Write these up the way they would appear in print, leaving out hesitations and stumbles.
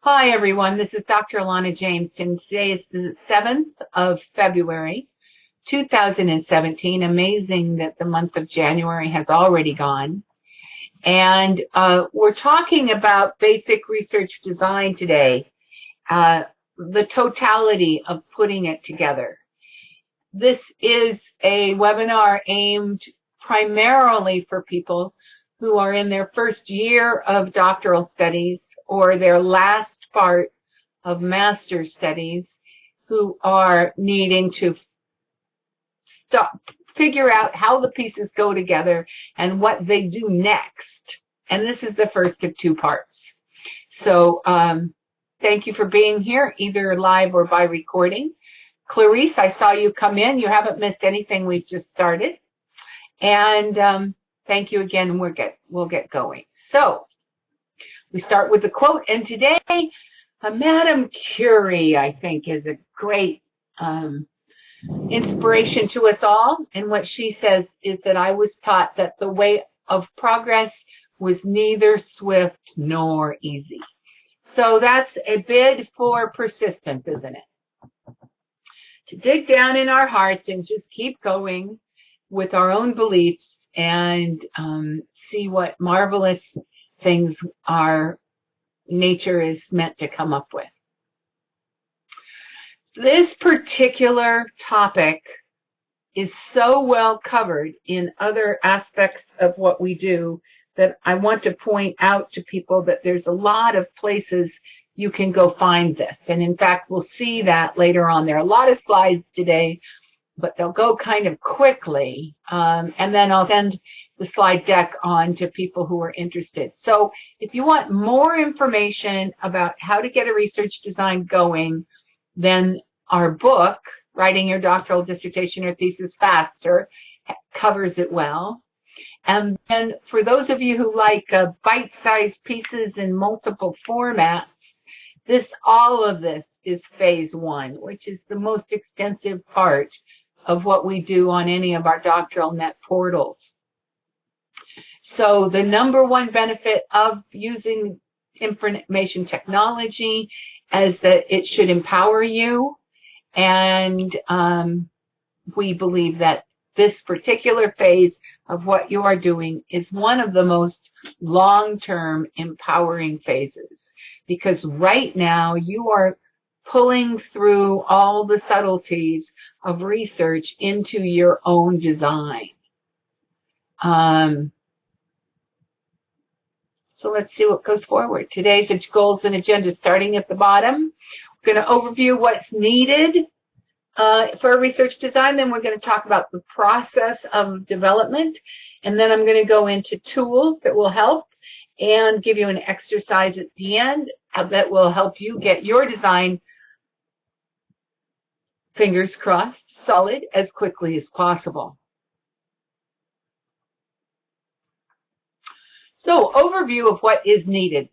Hi, everyone. This is Dr. Alana James, and today is the 7th of February, 2017. Amazing that the month of January has already gone. And we're talking about basic research design today, the totality of putting it together. This is a webinar aimed primarily for people who are in their first year of doctoral studies or their last part of master's studies, who are needing to figure out how the pieces go together and what they do next. And this is the first of two parts. So thank you for being here, either live or by recording. Clarice, I saw you come in. You haven't missed anything. We've just started. And thank you again. We'll get going. So we start with the quote, and today, Madame Curie, I think, is a great inspiration to us all. And what she says is that I was taught that the way of progress was neither swift nor easy. So that's a bid for persistence, isn't it? To dig down in our hearts and just keep going with our own beliefs and see what marvelous things our nature is meant to come up with. This particular topic is so well covered in other aspects of what we do that I want to point out to people that there's a lot of places you can go find this. And in fact, we'll see that later on. There are a lot of slides today, but they'll go kind of quickly. And then I'll send the slide deck on to people who are interested. So if you want more information about how to get a research design going, then our book, Writing Your Doctoral Dissertation or Thesis Faster, covers it well. And then for those of you who like bite-sized pieces in multiple formats, all of this is phase one, which is the most extensive part of what we do on any of our doctoral net portals. So the number one benefit of using information technology is that it should empower you. And we believe that this particular phase of what you are doing is one of the most long-term empowering phases. Because right now you are pulling through all the subtleties of research into your own design. So let's see what goes forward. Today's goals and agenda starting at the bottom. We're going to overview what's needed for a research design. Then we're going to talk about the process of development. And then I'm going to go into tools that will help and give you an exercise at the end that will help you get your design, fingers crossed, solid as quickly as possible. So, overview of what is needed.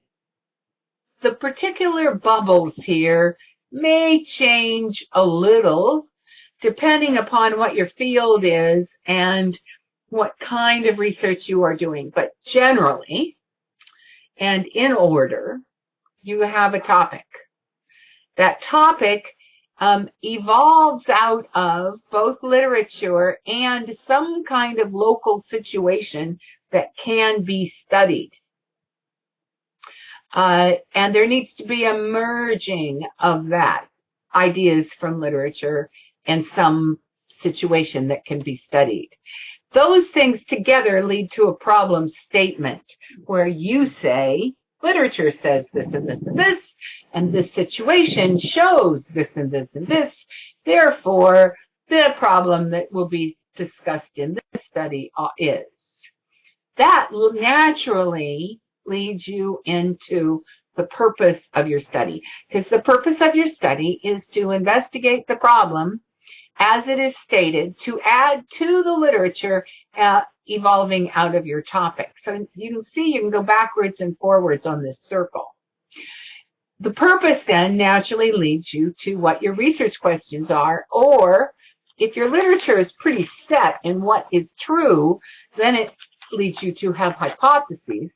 The particular bubbles here may change a little depending upon what your field is and what kind of research you are doing. But generally, and in order, you have a topic. That topic evolves out of both literature and some kind of local situation that can be studied. And there needs to be a merging of that, ideas from literature and some situation that can be studied. Those things together lead to a problem statement where you say, literature says this and this and this, and this situation shows this and this and this. Therefore, the problem that will be discussed in this study is. That naturally leads you into the purpose of your study, because the purpose of your study is to investigate the problem as it is stated, to add to the literature evolving out of your topic. So you can see you can go backwards and forwards on this circle. The purpose then naturally leads you to what your research questions are, or if your literature is pretty set in what is true, then it leads you to have hypotheses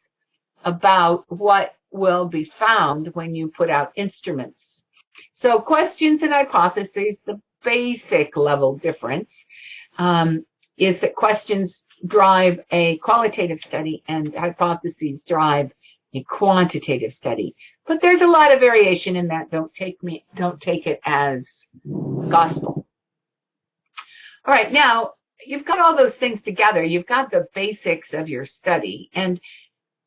about what will be found when you put out instruments. So questions and hypotheses, the basic level difference is that questions drive a qualitative study and hypotheses drive a quantitative study. But there's a lot of variation in that. Don't take it as gospel. All right, now you've got all those things together. You've got the basics of your study, and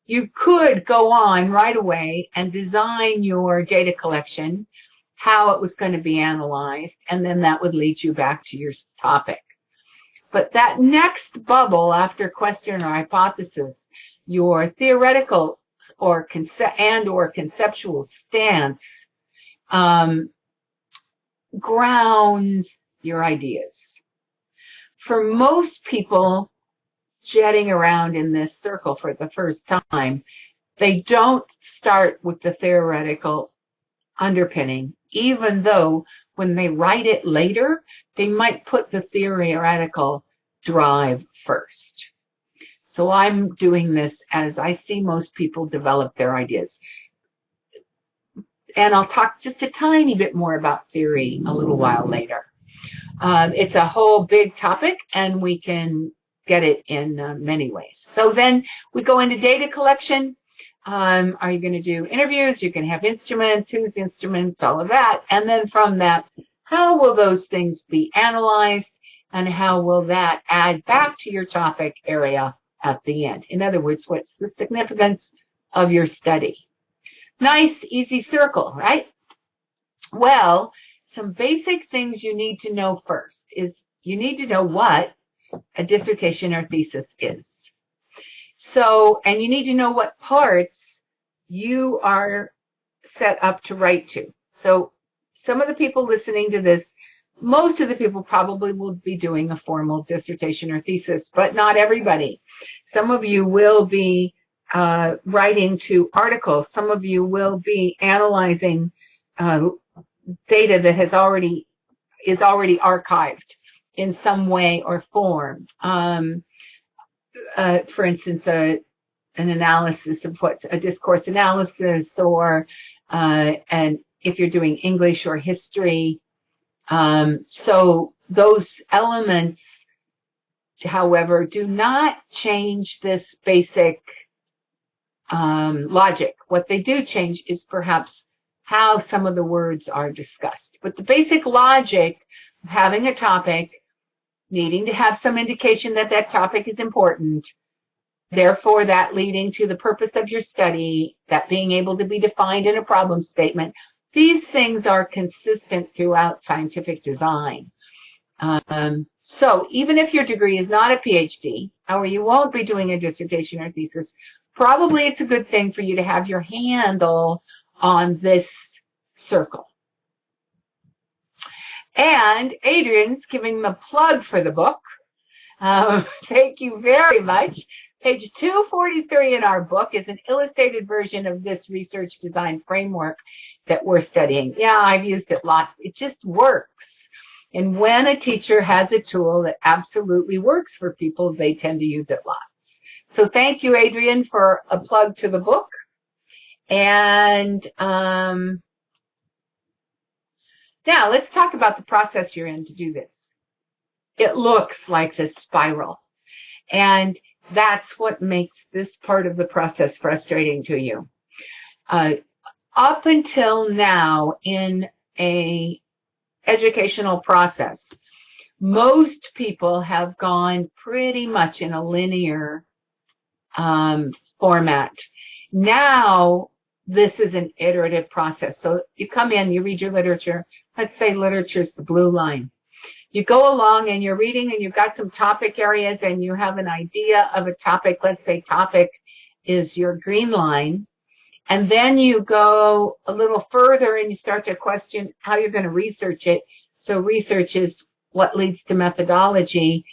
you could go on right away and design your data collection, how it was going to be analyzed, and then that would lead you back to your topic. But that next bubble after question or hypothesis, your theoretical or conceptual stance, grounds your ideas. For most people jetting around in this circle for the first time, they don't start with the theoretical underpinning, even though when they write it later, they might put the theoretical drive first. So I'm doing this as I see most people develop their ideas. And I'll talk just a tiny bit more about theory a little while later. It's a whole big topic, and we can get it in many ways. So then we go into data collection. Are you going to do interviews? You can have instruments, whose instruments, all of that. And then from that, how will those things be analyzed, and how will that add back to your topic area at the end? In other words, what's the significance of your study? Nice, easy circle, right? Well, some basic things you need to know first is you need to know what a dissertation or thesis is. So, and you need to know what parts you are set up to write to. So some of the people listening to this, most of the people probably will be doing a formal dissertation or thesis, but not everybody. Some of you will be writing to articles. Some of you will be analyzing data that is already archived in some way or form. For instance, an analysis of what's a discourse analysis, or and if you're doing English or history. So those elements, however, do not change this basic logic. What they do change is perhaps how some of the words are discussed. But the basic logic of having a topic, needing to have some indication that that topic is important, therefore that leading to the purpose of your study, that being able to be defined in a problem statement, these things are consistent throughout scientific design. So even if your degree is not a PhD, or you won't be doing a dissertation or thesis, probably it's a good thing for you to have your handle on this circle. And Adrian's giving the plug for the book. Thank you very much. Page 243 in our book is an illustrated version of this research design framework that we're studying. Yeah, I've used it lots. It just works. And when a teacher has a tool that absolutely works for people, they tend to use it lots. So thank you, Adrian, for a plug to the book. And now let's talk about the process you're in to do this. It looks like this spiral. And that's what makes this part of the process frustrating to you. Up until now in a educational process, most people have gone pretty much in a linear format. Now, this is an iterative process. So you come in, you read your literature. Let's say literature is the blue line. You go along and you're reading and you've got some topic areas and you have an idea of a topic. Let's say topic is your green line. And then you go a little further and you start to question how you're going to research it. So research is what leads to methodology.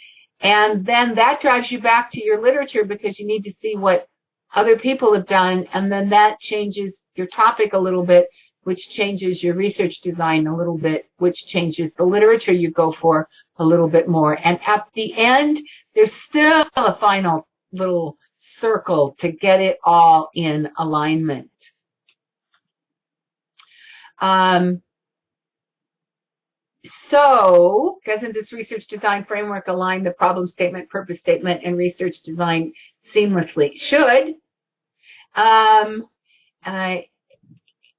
And then that drives you back to your literature because you need to see what other people have done. And then that changes your topic a little bit, which changes your research design a little bit, which changes the literature you go for a little bit more. And at the end, there's still a final little circle to get it all in alignment. So, doesn't this research design framework align the problem statement, purpose statement, and research design seamlessly? Should.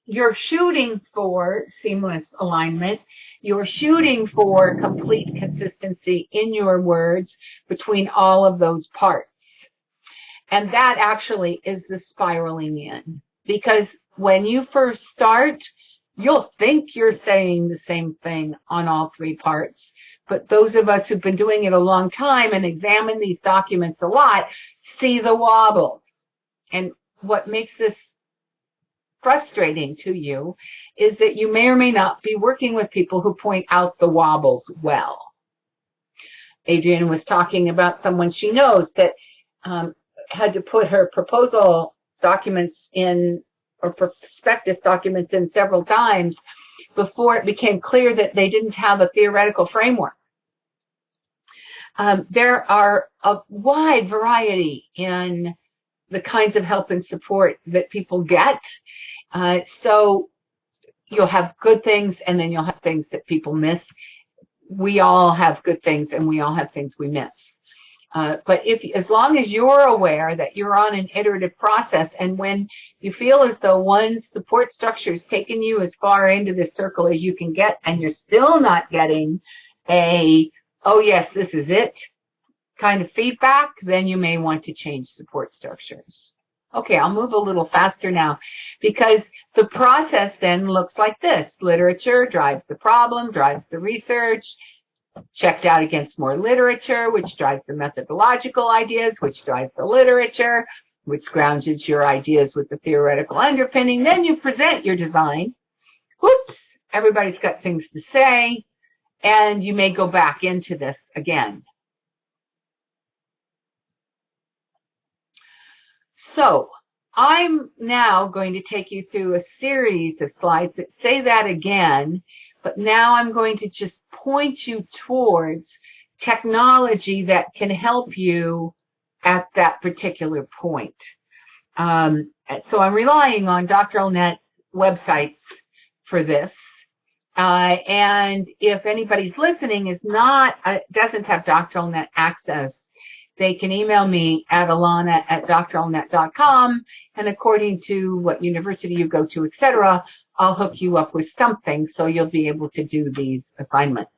You're shooting for seamless alignment. You're shooting for complete consistency in your words between all of those parts. And that actually is the spiraling in. Because when you first start, you'll think you're saying the same thing on all three parts. But those of us who've been doing it a long time and examine these documents a lot see the wobbles. And what makes this frustrating to you is that you may or may not be working with people who point out the wobbles well. Adrienne was talking about someone she knows that had to put her proposal documents in, or prospectus documents in, several times before it became clear that they didn't have a theoretical framework. There are a wide variety in the kinds of help and support that people get. So you'll have good things, and then you'll have things that people miss. We all have good things, and we all have things we miss. But as long as you're aware that you're on an iterative process, and when you feel as though one support structure has taken you as far into this circle as you can get, and you're still not getting a, oh yes, this is it kind of feedback, then you may want to change support structures. Okay, I'll move a little faster now, because the process then looks like this. Literature drives the problem, drives the research, checked out against more literature, which drives the methodological ideas, which drives the literature, which grounds your ideas with the theoretical underpinning. Then you present your design. Whoops, everybody's got things to say, and you may go back into this again. So I'm now going to take you through a series of slides that say that again, but now I'm going to just point you towards technology that can help you at that particular point. So I'm relying on DrLNet websites for this. And if anybody's listening doesn't have DrLNet access, they can email me at alana@drlnet.com, and according to what university you go to, etc., I'll hook you up with something so you'll be able to do these assignments.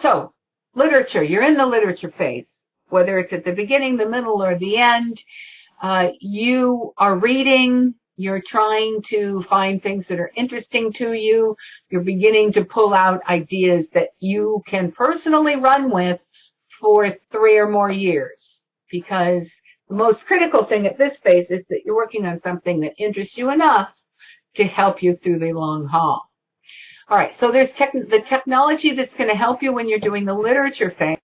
So, literature, you're in the literature phase, whether it's at the beginning, the middle, or the end. You are reading, you're trying to find things that are interesting to you, you're beginning to pull out ideas that you can personally run with for 3 or more years, because the most critical thing at this phase is that you're working on something that interests you enough to help you through the long haul. All right, so there's the technology that's going to help you when you're doing the literature phase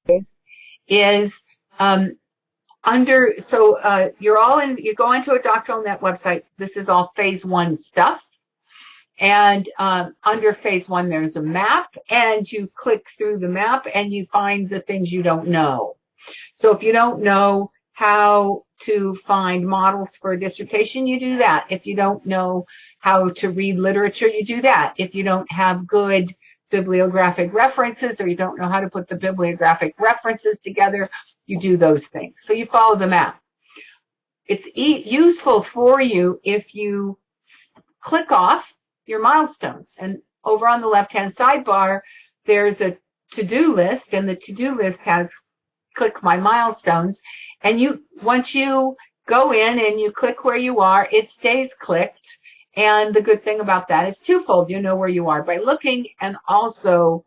is you go onto a DrLNet website. This is all phase 1 stuff. And under phase 1, there's a map, and you click through the map and you find the things you don't know. So if you don't know how to find models for a dissertation, you do that. If you don't know how to read literature, you do that. If you don't have good bibliographic references, or you don't know how to put the bibliographic references together, you do those things. So you follow the map. It's useful for you if you click off your milestones. And over on the left-hand sidebar, there's a to-do list, and the to-do list has click my milestones. And once you go in and you click where you are, it stays clicked. And the good thing about that is twofold. You know where you are by looking, and also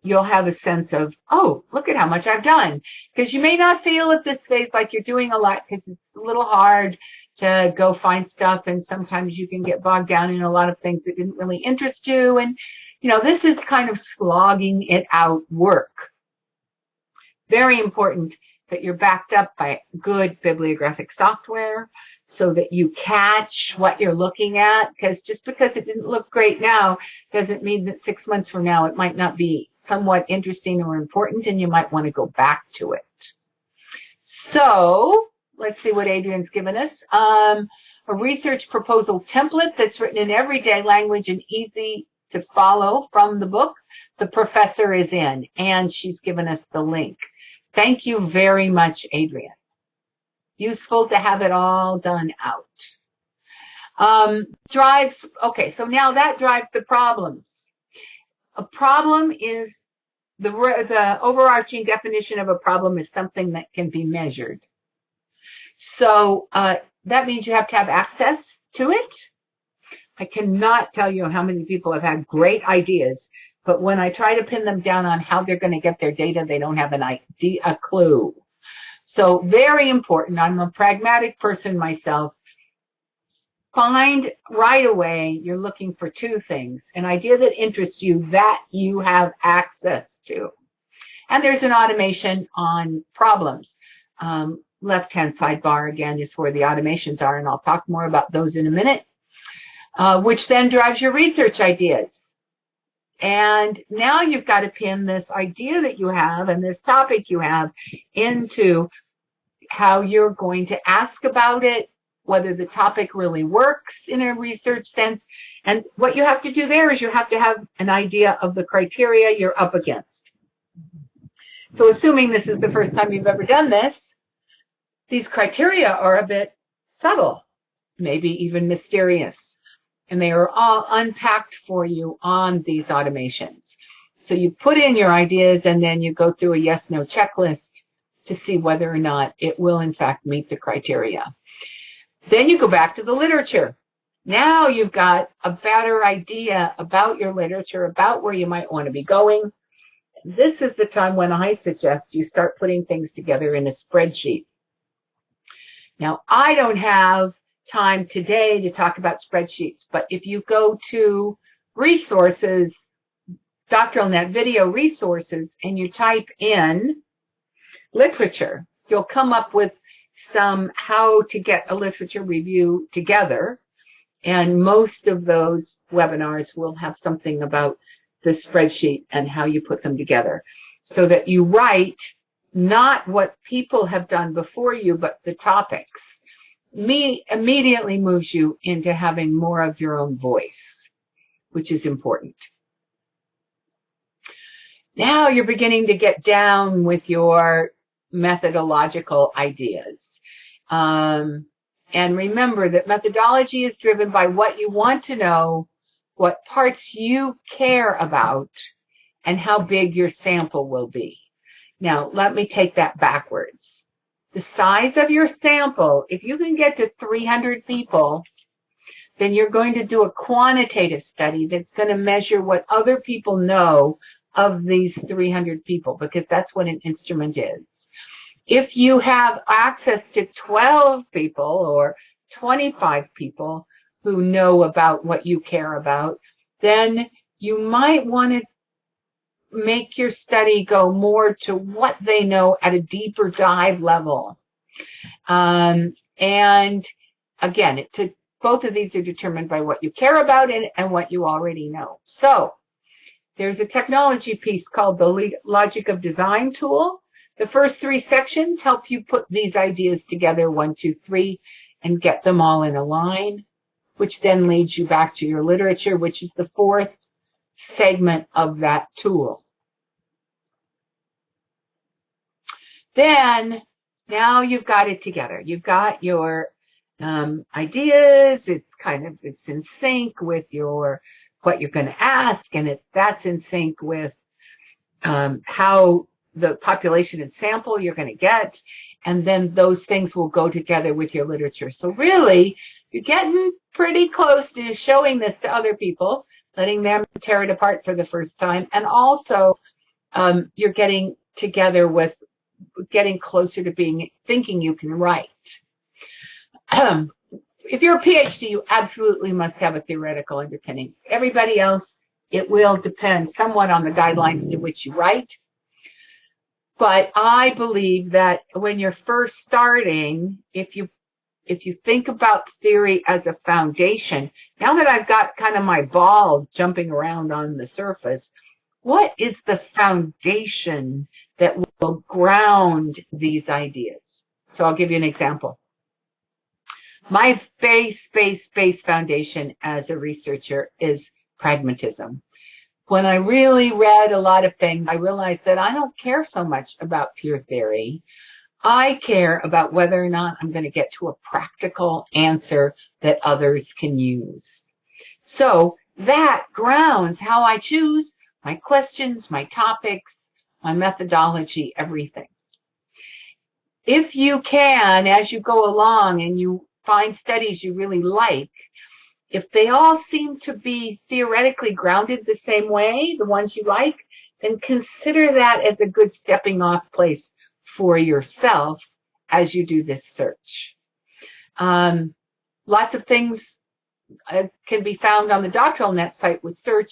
you'll have a sense of, oh, look at how much I've done. Because you may not feel at this phase like you're doing a lot, because it's a little hard to go find stuff, and sometimes you can get bogged down in a lot of things that didn't really interest you. And, this is kind of slogging it out work. Very important that you're backed up by good bibliographic software so that you catch what you're looking at, because just because it didn't look great now doesn't mean that 6 months from now it might not be somewhat interesting or important, and you might want to go back to it. So let's see what Adrienne's given us. a research proposal template that's written in everyday language and easy to follow from the book. The professor is in, and she's given us the link. Thank you very much, Adrian. Useful to have it all done out. Okay, so now that drives the problems. A problem is, the overarching definition of a problem is something that can be measured. So that means you have to have access to it. I cannot tell you how many people have had great ideas, but when I try to pin them down on how they're going to get their data, they don't have a clue. So very important. I'm a pragmatic person myself. Find right away, you're looking for two things: an idea that interests you, that you have access to. And there's an automation on problems. Left-hand sidebar, again, is where the automations are, and I'll talk more about those in a minute, which then drives your research ideas. And now you've got to pin this idea that you have and this topic you have into how you're going to ask about it, whether the topic really works in a research sense. And what you have to do there is you have to have an idea of the criteria you're up against. So assuming this is the first time you've ever done this, these criteria are a bit subtle, maybe even mysterious, and they are all unpacked for you on these automations. So you put in your ideas and then you go through a yes-no checklist to see whether or not it will in fact meet the criteria. Then you go back to the literature. Now you've got a better idea about your literature, about where you might want to be going. This is the time when I suggest you start putting things together in a spreadsheet. Now, I don't have time today to talk about spreadsheets, but if you go to resources, Doctoral Net video resources, and you type in literature, you'll come up with some how to get a literature review together, and most of those webinars will have something about the spreadsheet and how you put them together, so that you write not what people have done before you, but the topics. Immediately moves you into having more of your own voice, which is important. Now you're beginning to get down with your methodological ideas. And remember that methodology is driven by what you want to know, what parts you care about, and how big your sample will be. Now, let me take that backwards. The size of your sample, if you can get to 300 people, then you're going to do a quantitative study that's going to measure what other people know of these 300 people, because that's what an instrument is. If you have access to 12 people or 25 people who know about what you care about, then you might want to make your study go more to what they know at a deeper dive level. And again, both of these are determined by what you care about and what you already know. So there's a technology piece called the Logic of Design tool. The first 3 sections help you put these ideas together, 1, 2, 3, and get them all in a line, which then leads you back to your literature, which is the 4th segment of that tool. Then, now you've got it together. You've got your ideas. It's in sync with what you're going to ask, and that's in sync with how the population and sample you're going to get, and then those things will go together with your literature. So really, you're getting pretty close to showing this to other people, letting them tear it apart for the first time, and also you're getting closer to thinking you can write. If you're a PhD, you absolutely must have a theoretical underpinning. Everybody else, it will depend somewhat on the guidelines to which you write. But I believe that when you're first starting, if you think about theory as a foundation, now that I've got kind of my ball jumping around on the surface, what is the foundation that will ground these ideas? So I'll give you an example. My base foundation as a researcher is pragmatism. When I really read a lot of things, I realized that I don't care so much about pure theory. I care about whether or not I'm going to get to a practical answer that others can use. So that grounds how I choose my questions, my topics, my methodology, everything. If you can, as you go along and you find studies you really like, if they all seem to be theoretically grounded the same way, the ones you like, then consider that as a good stepping off place for yourself as you do this search. Lots of things can be found on the Doctoral Net site with search,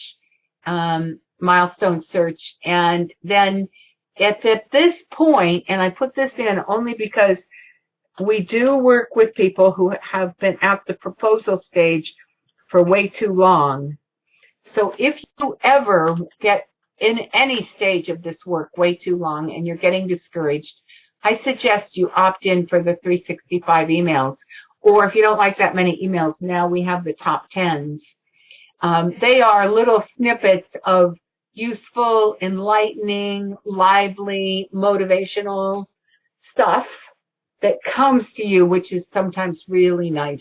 milestone search, and then it's at this point, and I put this in only because we do work with people who have been at the proposal stage for way too long. So if you ever get in any stage of this work way too long and you're getting discouraged, I suggest you opt in for the 365 emails. Or if you don't like that many emails, now we have the top 10s. They are little snippets of useful, enlightening, lively, motivational stuff that comes to you, which is sometimes really nice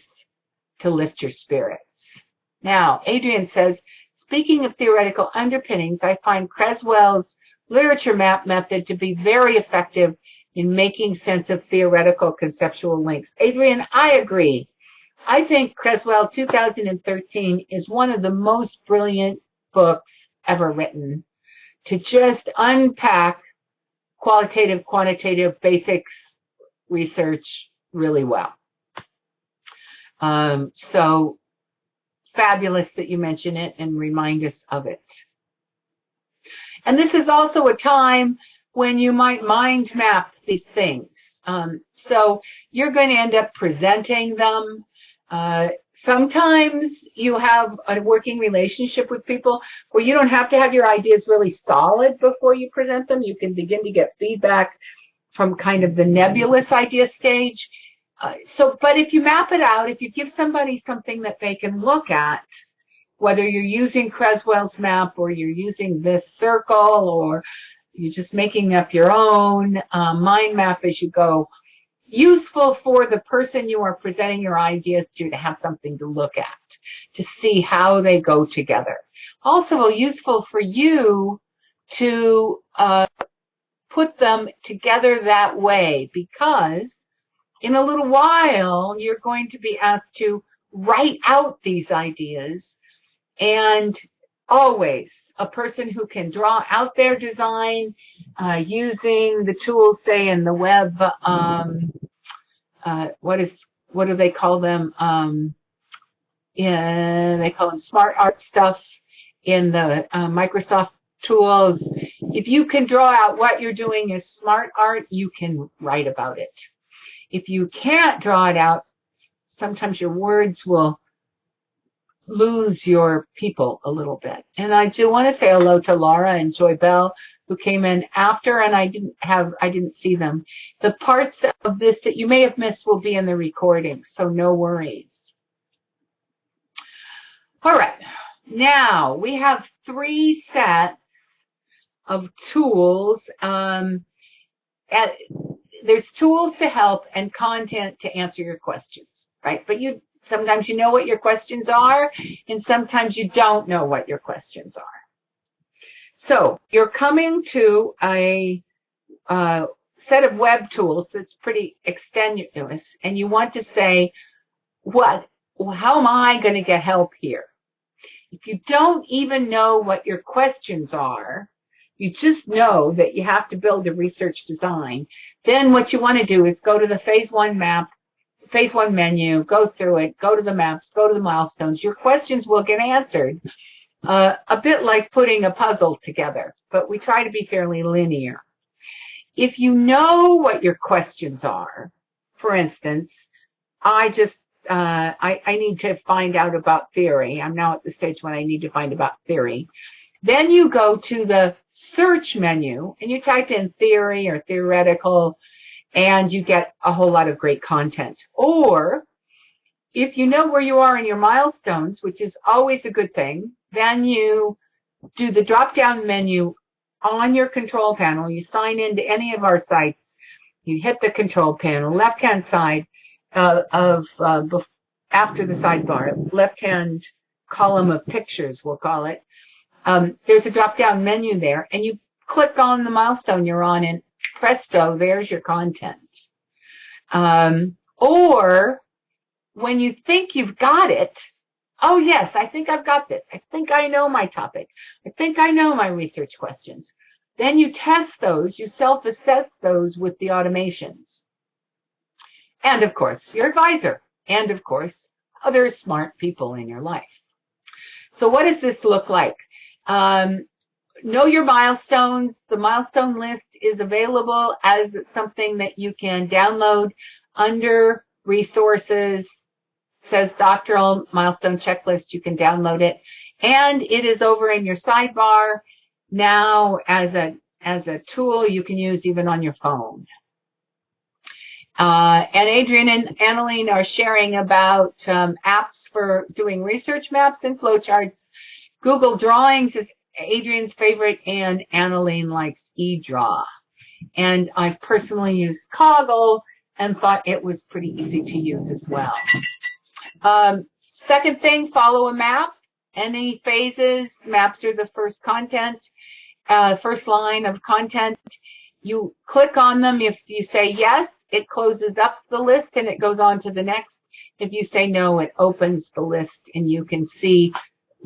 to lift your spirits. Now, Adrian says, speaking of theoretical underpinnings, I find Creswell's literature map method to be very effective in making sense of theoretical conceptual links. Adrian, I agree. I think Creswell 2013 is one of the most brilliant books ever written to just unpack qualitative, quantitative, basics research really well. So fabulous that you mention it and remind us of it. And this is also a time when you might mind map these things. So you're going to end up presenting them. Sometimes you have a working relationship with people where you don't have to have your ideas really solid before you present them. You can begin to get feedback from kind of the nebulous idea stage. But if you map it out, if you give somebody something that they can look at, whether you're using Creswell's map or you're using this circle or you're just making up your own mind map as you go, useful for the person you are presenting your ideas to have something to look at, to see how they go together. Also useful for you to put them together that way, because in a little while you're going to be asked to write out these ideas, and always a person who can draw out their design using the tools, say, in the web, what do they call them? They call them smart art stuff in the Microsoft tools. If you can draw out what you're doing as smart art, you can write about it. If you can't draw it out, sometimes your words will lose your people a little bit. And I do want to say hello to Laura and Joy Bell, who came in after, and I didn't see them. The parts of this that you may have missed will be in the recording, so no worries. All right, now we have 3 sets of tools. There's tools to help and content to answer your questions, right? But sometimes you know what your questions are, and sometimes you don't know what your questions are. So you're coming to a set of web tools that's pretty extenuous, and you want to say, how am I going to get help here? If you don't even know what your questions are, you just know that you have to build a research design, then what you want to do is go to the phase 1 map, phase 1 menu, go through it, go to the maps, go to the milestones. Your questions will get answered, a bit like putting a puzzle together, but we try to be fairly linear. If you know what your questions are, for instance, I need to find out about theory. I'm now at the stage when I need to find about theory. Then you go to the search menu and you type in theory or theoretical, and you get a whole lot of great content. Or if you know where you are in your milestones, which is always a good thing, then you do the drop-down menu on your control panel. You sign into any of our sites. You hit the control panel, left-hand side after the sidebar, left-hand column of pictures, we'll call it. There's a drop-down menu there, and you click on the milestone you're on, and presto, there's your content. Or when you think you've got it, oh yes, I think I've got this. I think I know my topic. I think I know my research questions. Then you test those, you self-assess those with the automations. And of course, your advisor. And of course, other smart people in your life. So what does this look like? Know your milestones. The milestone list is available as something that you can download under resources. It says doctoral milestone checklist. You can download it. And it is over in your sidebar now as a tool you can use even on your phone. And Adrian and Annalene are sharing about apps for doing research maps and flowcharts. Google Drawings is Adrian's favorite, and Annalene likes eDraw. And I've personally used Coggle and thought it was pretty easy to use as well. Second thing, follow a map. Any phases, maps are the first content, first line of content. You click on them. If you say yes, it closes up the list and it goes on to the next. If you say no, it opens the list and you can see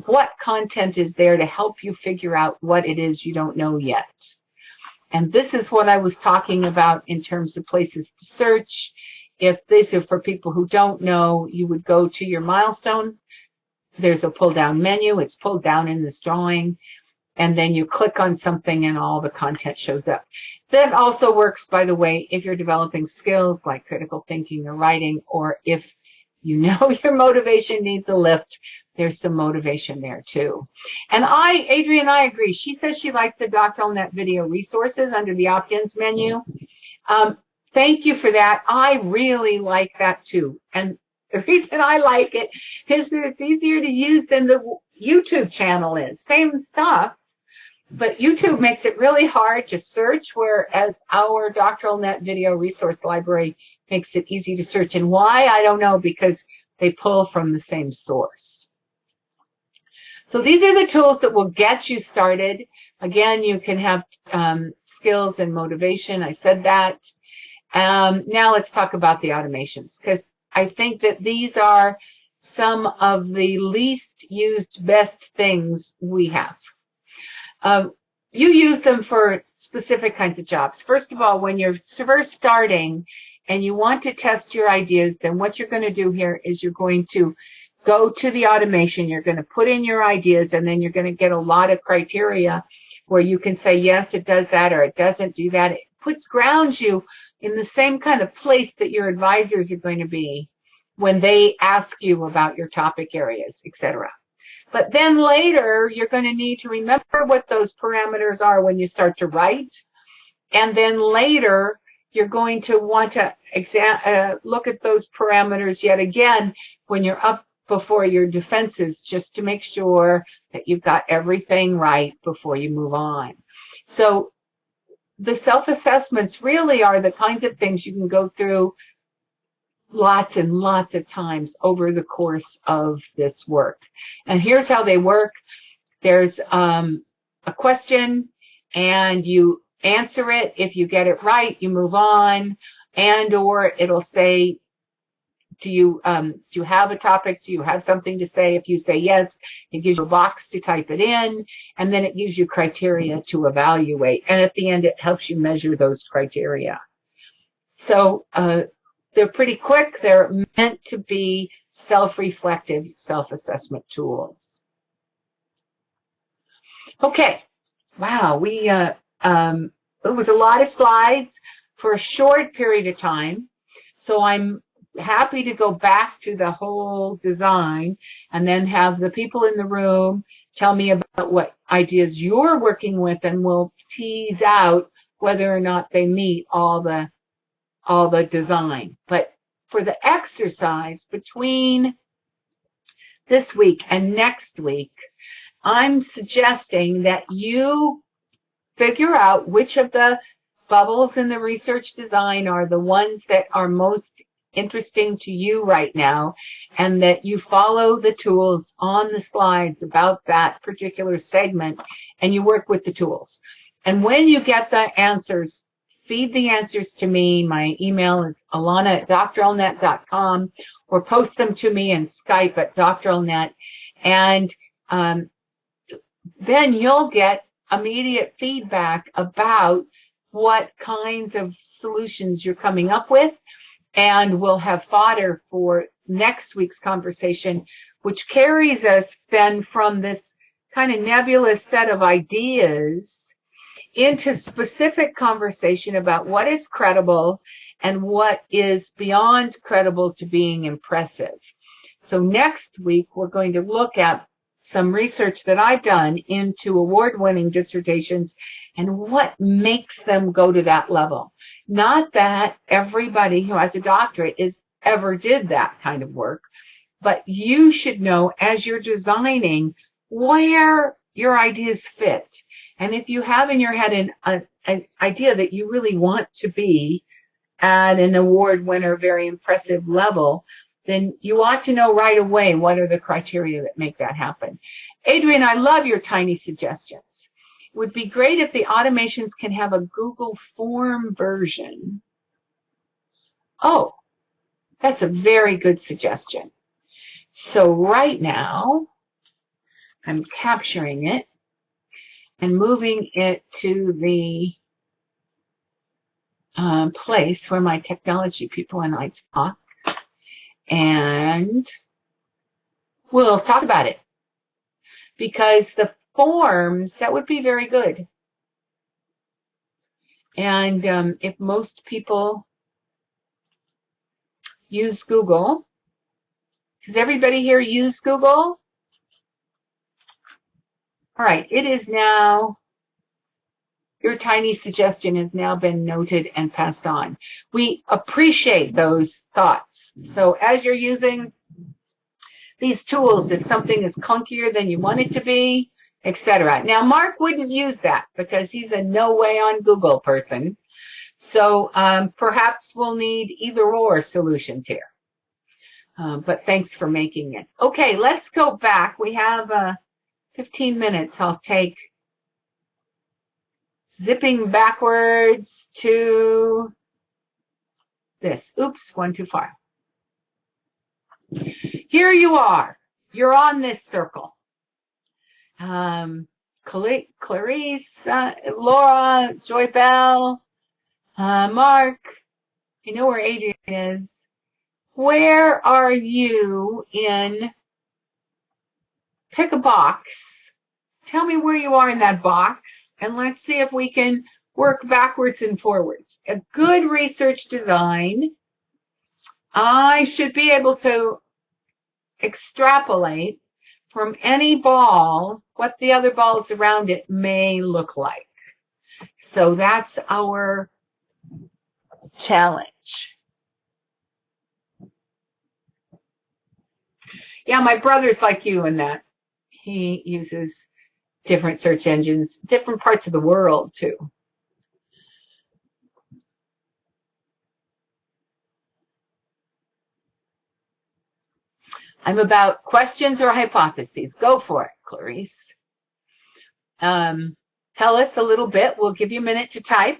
what content is there to help you figure out what it is you don't know yet. And this is what I was talking about in terms of places to search. If this is for people who don't know, you would go to your milestone. There's a pull-down menu. It's pulled down in this drawing. And then you click on something and all the content shows up. That also works, by the way, if you're developing skills like critical thinking or writing, or if you know your motivation needs a lift, there's some motivation there too. And Adrienne, I agree. She says she likes the Doctoral Net video resources under the opt-ins menu. Thank you for that. I really like that too. And the reason I like it is that it's easier to use than the YouTube channel is. Same stuff, but YouTube makes it really hard to search, whereas our Doctoral Net video resource library makes it easy to search. And why? I don't know, because they pull from the same source. So these are the tools that will get you started. Again, you can have skills and motivation. I said that. Now let's talk about the automations, because I think that these are some of the least used best things we have. You use them for specific kinds of jobs. First of all, when you're first starting and you want to test your ideas, then what you're going to do here is you're going to go to the automation, you're going to put in your ideas, and then you're going to get a lot of criteria where you can say, yes, it does that, or it doesn't do that. It grounds you in the same kind of place that your advisors are going to be when they ask you about your topic areas, etc. But then later, you're going to need to remember what those parameters are when you start to write. And then later, you're going to want to look at those parameters yet again when you're up before your defenses, just to make sure that you've got everything right before you move on. So the self-assessments really are the kinds of things you can go through lots and lots of times over the course of this work. And here's how they work. There's a question, and you answer it. If you get it right, you move on, and or it'll say, do you have a topic? Do you have something to say? If you say yes, it gives you a box to type it in, and then it gives you criteria to evaluate. And at the end, it helps you measure those criteria. So they're pretty quick. They're meant to be self-reflective, self-assessment tools. Okay. Wow. It was a lot of slides for a short period of time. So I'm happy to go back to the whole design and then have the people in the room tell me about what ideas you're working with, and we'll tease out whether or not they meet all the design. But for the exercise between this week and next week, I'm suggesting that you figure out which of the bubbles in the research design are the ones that are most interesting to you right now, and that you follow the tools on the slides about that particular segment, and you work with the tools. And when you get the answers, feed the answers to me. My email is alana@drlnet.com, or post them to me in Skype at drlnet, and then you'll get immediate feedback about what kinds of solutions you're coming up with, and we'll have fodder for next week's conversation, which carries us then from this kind of nebulous set of ideas into specific conversation about what is credible and what is beyond credible to being impressive. So next week, we're going to look at some research that I've done into award-winning dissertations and what makes them go to that level. Not that everybody who has a doctorate ever did that kind of work, but you should know as you're designing where your ideas fit. And if you have in your head an idea that you really want to be at an award winner, very impressive level, then you ought to know right away what are the criteria that make that happen. Adrian, I love your tiny suggestions. It would be great if the automations can have a Google form version. Oh, that's a very good suggestion. So right now, I'm capturing it and moving it to the place where my technology people and I talk, and we'll talk about it. Because the forms, that would be very good. And if most people use Google, does everybody here use Google? All right, it is now, your tiny suggestion has now been noted and passed on. We appreciate those thoughts. So as you're using these tools, if something is clunkier than you want it to be, etc. Now, Mark wouldn't use that because he's a no way on Google person. So perhaps we'll need either or solutions here. But thanks for making it. Okay, let's go back. We have 15 minutes. I'll take zipping backwards to this. Oops, one too far. Here you are. You're on this circle. Clarice, Laura, Joy Bell, Mark, you know where Adrian is. Where are you in, pick a box. Tell me where you are in that box, and let's see if we can work backwards and forwards. A good research design, I should be able to extrapolate from any ball what the other balls around it may look like. So that's our challenge. Yeah, my brother's like you in that. He uses different search engines, different parts of the world too. I'm about questions or hypotheses. Go for it, Clarice. Tell us a little bit. We'll give you a minute to type.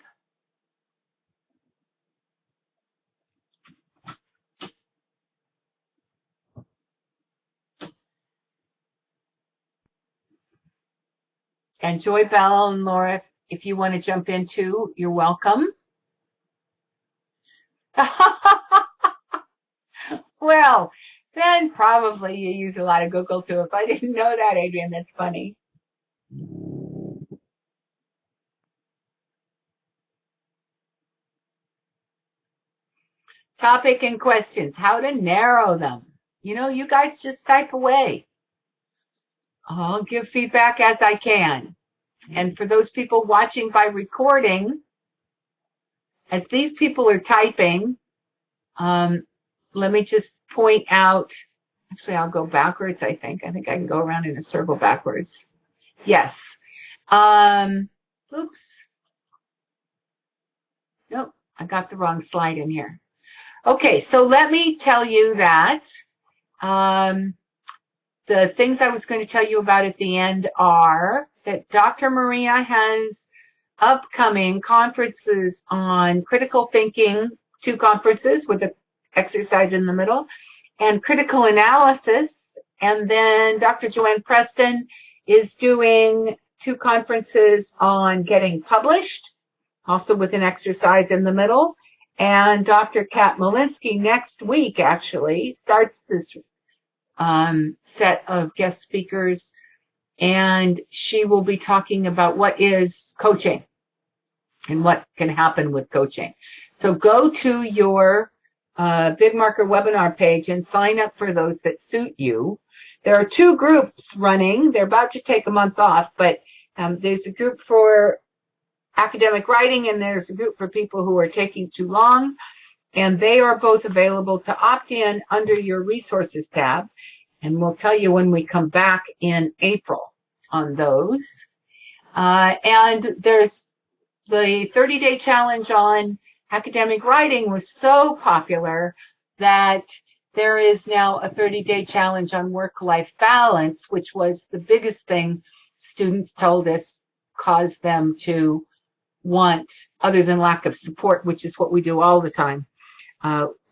And Joy Bell and Laura, if you want to jump in too, you're welcome. Well, then probably you use a lot of Google too. If I didn't know that, Adrian, that's funny. Topic and questions, how to narrow them. You know, you guys just type away. I'll give feedback as I can. And for those people watching by recording, as these people are typing, let me just point out, actually I'll go backwards, I think. I think I can go around in a circle backwards. Yes. Oops. Nope, I got the wrong slide in here. Okay, so let me tell you that the things I was going to tell you about at the end are that Dr. Maria has upcoming conferences on critical thinking, 2 conferences with an exercise in the middle, and critical analysis. And then Dr. Joanne Preston is doing 2 conferences on getting published, also with an exercise in the middle. And Dr. Kat Malinsky next week actually starts this set of guest speakers, and she will be talking about what is coaching and what can happen with coaching. So go to your Big Marker webinar page and sign up for those that suit you. There are 2 groups running. They're about to take a month off, but there's a group for academic writing and there's a group for people who are taking too long, and they are both available to opt in under your resources tab, and we'll tell you when we come back in April on those. And there's the 30-day challenge on academic writing was so popular that there is now a 30-day challenge on work-life balance, which was the biggest thing students told us caused them to want, other than lack of support, which is what we do all the time.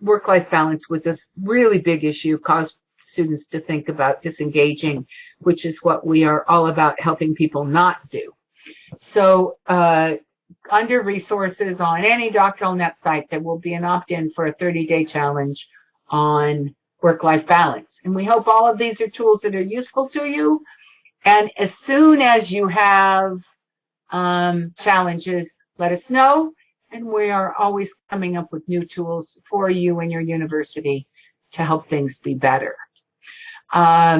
Work-life balance was a really big issue, caused students to think about disengaging, which is what we are all about helping people not do. So under resources on any doctoral net site, there will be an opt-in for a 30-day challenge on work-life balance. And we hope all of these are tools that are useful to you. And as soon as you have challenges, let us know. And we are always coming up with new tools for you and your university to help things be better. How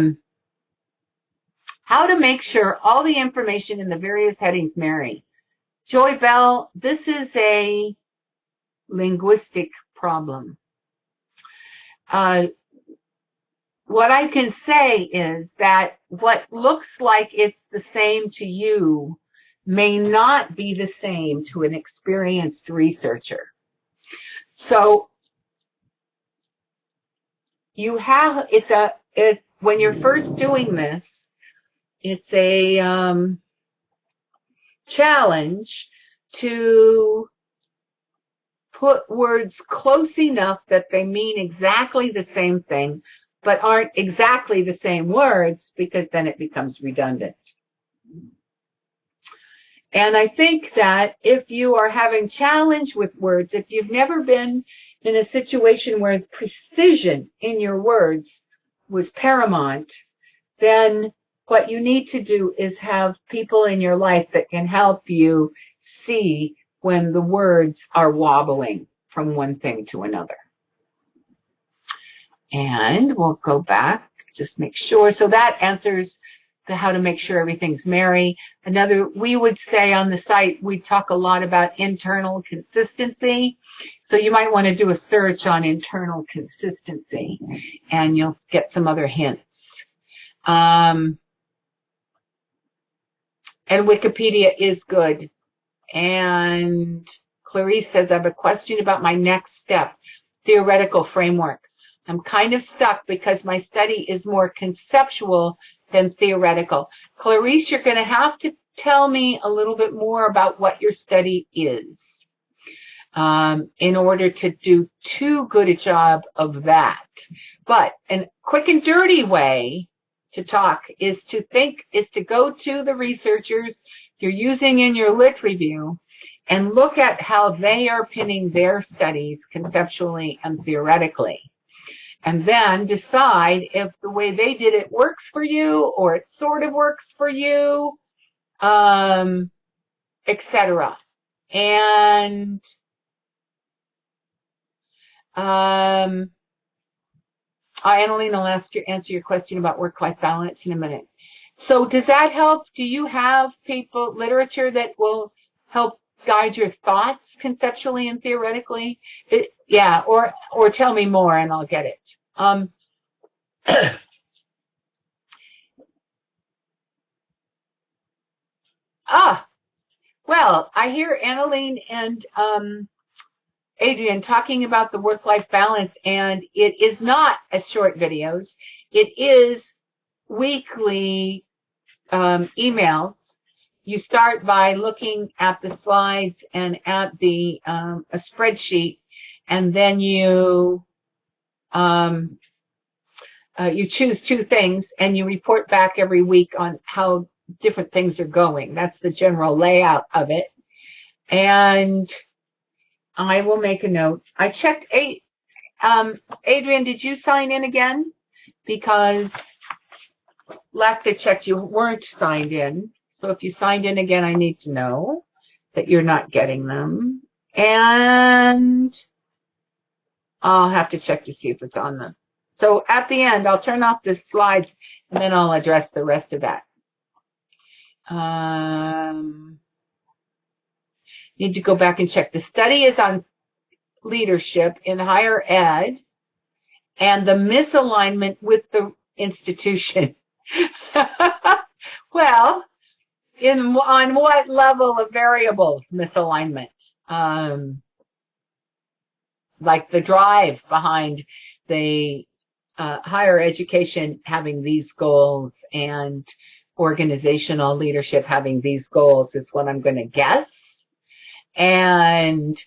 to make sure all the information in the various headings marry. Joy Bell, this is a linguistic problem. What I can say is that what looks like it's the same to you may not be the same to an experienced researcher. So you have, when you're first doing this, it's a challenge to put words close enough that they mean exactly the same thing, but aren't exactly the same words, because then it becomes redundant. And I think that if you are having challenge with words, if you've never been in a situation where precision in your words was paramount, then what you need to do is have people in your life that can help you see when the words are wobbling from one thing to another. And we'll go back, just make sure. So that answers the how to make sure everything's merry. Another, we would say on the site, we talk a lot about internal consistency. So you might want to do a search on internal consistency and you'll get some other hints. And Wikipedia is good. And Clarice says, I have a question about my next step, theoretical framework. I'm kind of stuck because my study is more conceptual than theoretical. Clarice, you're going to have to tell me a little bit more about what your study is in order to do too good a job of that. But a quick and dirty way to talk is to go to the researchers you're using in your lit review and look at how they are pinning their studies conceptually and theoretically. And then decide if the way they did it works for you or it sort of works for you, etc. And Annalena will answer your question about work-life balance in a minute. So does that help? Do you have literature that will help guide your thoughts? conceptually and theoretically? Yeah, or tell me more and I'll get it. Well, I hear Annalene and Adrian talking about the work-life balance, and it is not as short videos. It is weekly emails. You start by looking at the slides and at the a spreadsheet, and then you choose two things, and you report back every week on how different things are going. That's the general layout of it. And I will make a note. I checked Adrian, did you sign in again? Because last I checked, you weren't signed in. So if you signed in again, I need to know that you're not getting them. And I'll have to check to see if it's on them. So at the end, I'll turn off the slides and then I'll address the rest of that. Need to go back and check. The study is on leadership in higher ed and the misalignment with the institution. Well, on what level of variables misalignment? Like the drive behind the higher education having these goals and organizational leadership having these goals is what I'm going to guess. And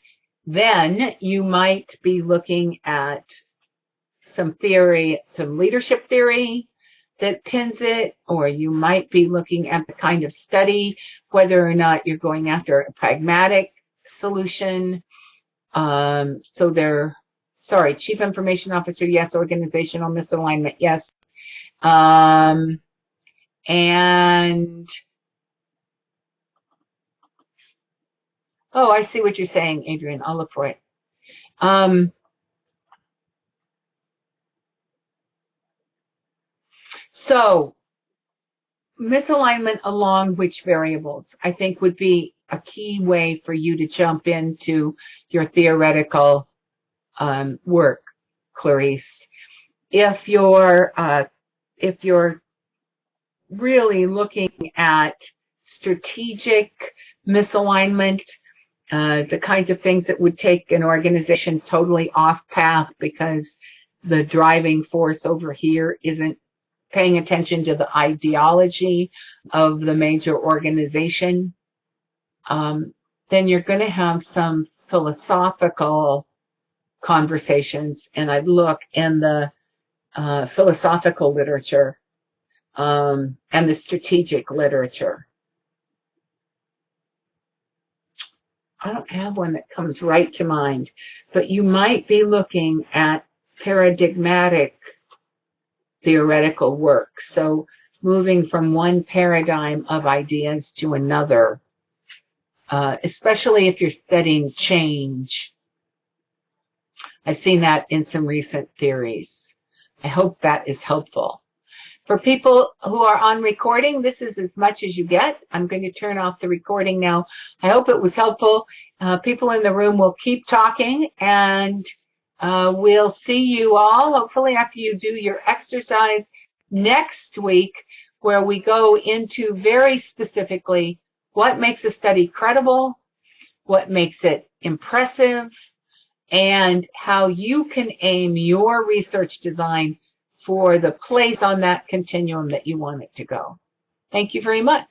then you might be looking at some theory, some leadership theory that pins it, or you might be looking at the kind of study, whether or not you're going after a pragmatic solution. So they're, sorry, Chief Information Officer, yes. Organizational misalignment, yes. And, oh, I see what you're saying, Adrian. I'll look for it. So misalignment along which variables, I think, would be a key way for you to jump into your theoretical work, Clarice. If you're really looking at strategic misalignment, the kinds of things that would take an organization totally off path because the driving force over here isn't paying attention to the ideology of the major organization, then you're going to have some philosophical conversations. And I'd look in the philosophical literature and the strategic literature. I don't have one that comes right to mind, but you might be looking at paradigmatic theoretical work. So moving from one paradigm of ideas to another, especially if you're studying change. I've seen that in some recent theories. I hope that is helpful. For people who are on recording, this is as much as you get. I'm going to turn off the recording now. I hope it was helpful. People in the room will keep talking, and we'll see you all, hopefully after you do your exercise next week, where we go into very specifically what makes a study credible, what makes it impressive, and how you can aim your research design for the place on that continuum that you want it to go. Thank you very much.